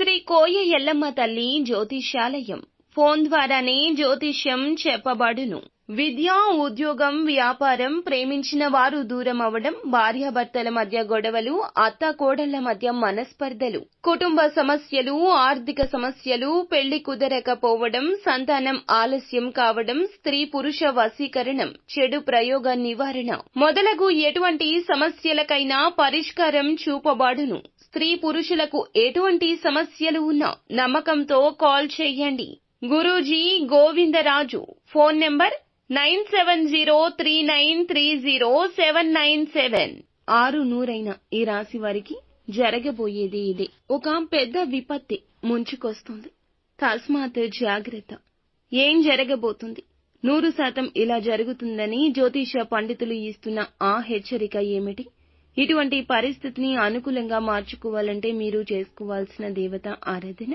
శ్రీ కోయ ఎల్లమ్మ తల్లి జ్యోతిష్యాలయం ఫోన్ ద్వారానే జ్యోతిష్యం చెప్పబడును. విద్య, ఉద్యోగం, వ్యాపారం, ప్రేమించిన వారు దూరం అవడం, భార్యాభర్తల మధ్య గొడవలు, అత్తాకోడళ్ల మధ్య మనస్పర్ధలు, కుటుంబ సమస్యలు, ఆర్థిక సమస్యలు, పెళ్లి కుదరకపోవడం, సంతానం ఆలస్యం కావడం, స్త్రీ పురుష వశీకరణం, చెడు ప్రయోగ నివారణ మొదలగు ఎటువంటి సమస్యలకైనా పరిష్కారం చూపబడును. స్త్రీ పురుషులకు ఎటువంటి సమస్యలు ఉన్నా నమ్మకంతో కాల్ చేయండి. గురూజీ గోవిందరాజు. Phone number 9703930797. 6 ఈ రాశి వారికి జరగబోయేది ఇదే. ఒక పెద్ద విపత్తి ముంచుకొస్తుంది. తస్మాత్ జాగ్రత్త. ఏం జరగబోతుంది? 100% ఇలా జరుగుతుందని జ్యోతిష పండితులు ఇస్తున్న ఆ హెచ్చరిక ఏమిటి? ఇటువంటి పరిస్థితిని అనుకూలంగా మార్చుకోవాలంటే మీరు చేసుకోవాల్సిన దేవత ఆరాధన,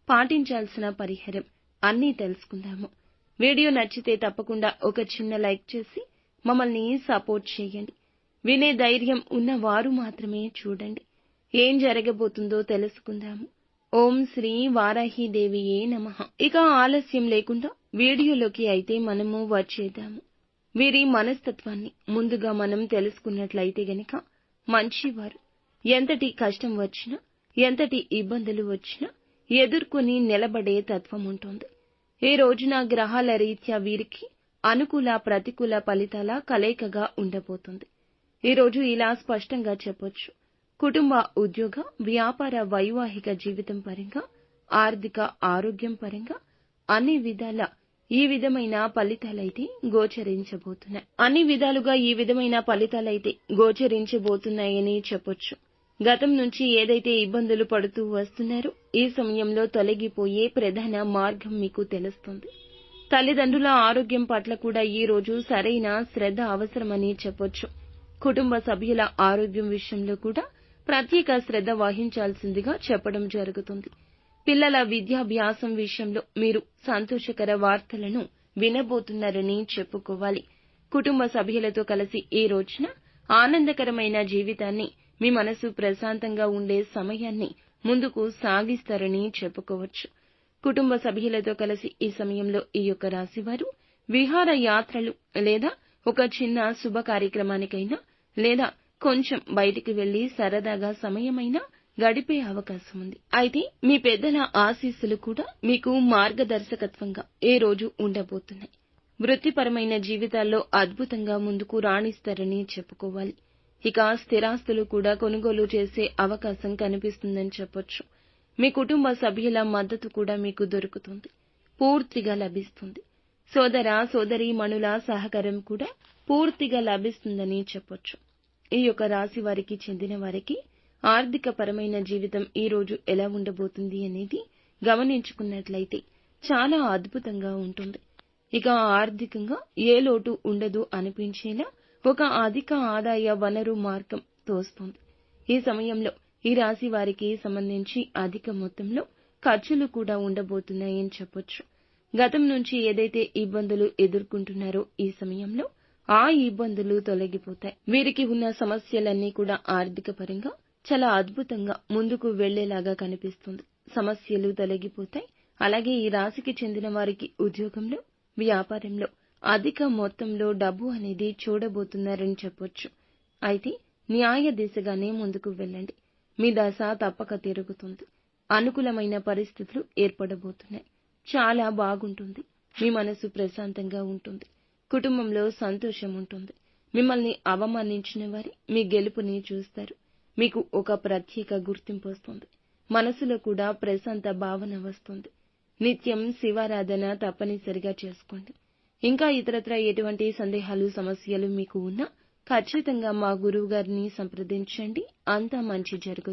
పాటించాల్సిన పరిహారం అన్నీ తెలుసుకుందాము. వీడియో నచ్చితే తప్పకుండా ఒక చిన్న లైక్ చేసి మమ్మల్ని సపోర్ట్ చేయండి. వినే ధైర్యం ఉన్నవారు మాత్రమే చూడండి. ఏం జరగబోతుందో తెలుసుకుందాము. ఓం శ్రీ వారాహిదేవియే నమః. ఇక ఆలస్యం లేకుండా వీడియోలోకి అయితే మనము వచ్చేద్దాము. వీరి మనస్తత్వాన్ని ముందుగా మనం తెలుసుకున్నట్లయితే గనక మంచివారు. ఎంతటి కష్టం వచ్చినా, ఎంతటి ఇబ్బందులు వచ్చినా ఎదుర్కొని నిలబడే తత్వం ఉంటుంది. ఈ రోజున గ్రహాల రీత్యా వీరికి అనుకూల, ప్రతికూల ఫలితాల కలయికగా ఉండబోతుంది. ఈ రోజు ఇలా స్పష్టంగా చెప్పొచ్చు. కుటుంబ, ఉద్యోగ, వ్యాపార, వైవాహిక జీవితం పరంగా, ఆర్థిక, ఆరోగ్యం పరంగా అన్ని విధాల ఈ విధమైన ఫలితాలైతే గోచరించబోతున్నాయి. అన్ని విధాలుగా ఈ విధమైన ఫలితాలైతే గోచరించబోతున్నాయని చెప్పొచ్చు. గతం నుంచి ఏదైతే ఇబ్బందులు పడుతూ వస్తున్నారో ఈ సమయంలో తొలగిపోయే ప్రధాన మార్గం మీకు తెలుస్తుంది. తల్లిదండ్రుల ఆరోగ్యం పట్ల కూడా ఈ రోజు సరైన శ్రద్ధ అవసరమని చెప్పొచ్చు. కుటుంబ సభ్యుల ఆరోగ్యం విషయంలో కూడా ప్రత్యేక శ్రద్ధ వహించాల్సిందిగా చెప్పడం జరుగుతుంది. పిల్లల విద్యాభ్యాసం విషయంలో మీరు సంతోషకర వార్తలను వినబోతున్నారని చెప్పుకోవాలి. కుటుంబ సభ్యులతో కలిసి ఈ రోజున ఆనందకరమైన జీవితాన్ని, మీ మనసు ప్రశాంతంగా ఉండే సమయాన్ని ముందుకు సాగిస్తారని చెప్పుకోవచ్చు. కుటుంబ సభ్యులతో కలిసి ఈ సమయంలో ఈ యొక్క రాశివారు విహార యాత్రలు లేదా ఒక చిన్న శుభ కార్యక్రమానికైనా లేదా కొంచెం బయటికి వెళ్లి సరదాగా సమయమైనా గడిపే అవకాశం ఉంది. అయితే మీ పెద్దల ఆశీస్సులు కూడా మీకు మార్గదర్శకత్వంగా ఈ రోజు ఉండబోతున్నాయి. వృత్తిపరమైన జీవితాల్లో అద్భుతంగా ముందుకు రాణిస్తారని చెప్పుకోవాలి. ఇక స్థిరాస్తులు కూడా కొనుగోలు చేసే అవకాశం కనిపిస్తుందని చెప్పొచ్చు. మీ కుటుంబ సభ్యుల మద్దతు కూడా మీకు దొరుకుతుంది, పూర్తిగా లభిస్తుంది. సోదర సోదరీమణుల సహకారం కూడా పూర్తిగా లభిస్తుందని చెప్పొచ్చు. ఈ యొక్క రాశి వారికి చెందిన వారికి ఆర్థిక పరమైన జీవితం ఈ రోజు ఎలా ఉండబోతుంది అనేది గమనించుకున్నట్లయితే చాలా అద్భుతంగా ఉంటుంది. ఇక ఆర్థికంగా ఏ లోటు ఉండదు అనిపించేలా ఒక అధిక ఆదాయ వనరు మార్గం తోస్తుంది. ఈ సమయంలో ఈ రాశి వారికి సంబంధించి అధిక మొత్తంలో ఖర్చులు కూడా ఉండబోతున్నాయని చెప్పొచ్చు. గతం నుంచి ఏదైతే ఇబ్బందులు ఎదుర్కొంటున్నారో ఈ సమయంలో ఆ ఇబ్బందులు తొలగిపోతాయి. వీరికి ఉన్న సమస్యలన్నీ కూడా ఆర్థిక పరంగా చాలా అద్భుతంగా ముందుకు వెళ్లేలాగా కనిపిస్తుంది. సమస్యలు తొలగిపోతాయి. అలాగే ఈ రాశికి చెందిన వారికి ఉద్యోగంలో, వ్యాపారంలో అధిక మొత్తంలో డబ్బు అనేది చూడబోతున్నారని చెప్పొచ్చు. అయితే న్యాయ దిశగానే ముందుకు వెళ్ళండి. మీ దశ తప్పక తిరుగుతుంది. అనుకూలమైన పరిస్థితులు ఏర్పడబోతున్నాయి. చాలా బాగుంటుంది. మీ మనసు ప్రశాంతంగా ఉంటుంది. కుటుంబంలో సంతోషం ఉంటుంది. మిమ్మల్ని అవమానించిన వారి మీ గెలుపుని చూస్తారు. మీకు ఒక ప్రత్యేక గుర్తింపు వస్తుంది. మనసులో కూడా ప్రశాంత భావన వస్తుంది. నిత్యం శివారాధన తప్పనిసరిగా చేసుకోండి. ఇంకా ఇతరత్ర ఎటువంటి సందేహాలు, సమస్యలు మీకు ఉన్నా ఖచ్చితంగా మా గురువు గారిని సంప్రదించండి. అంతా మంచి జరుగుతుంది.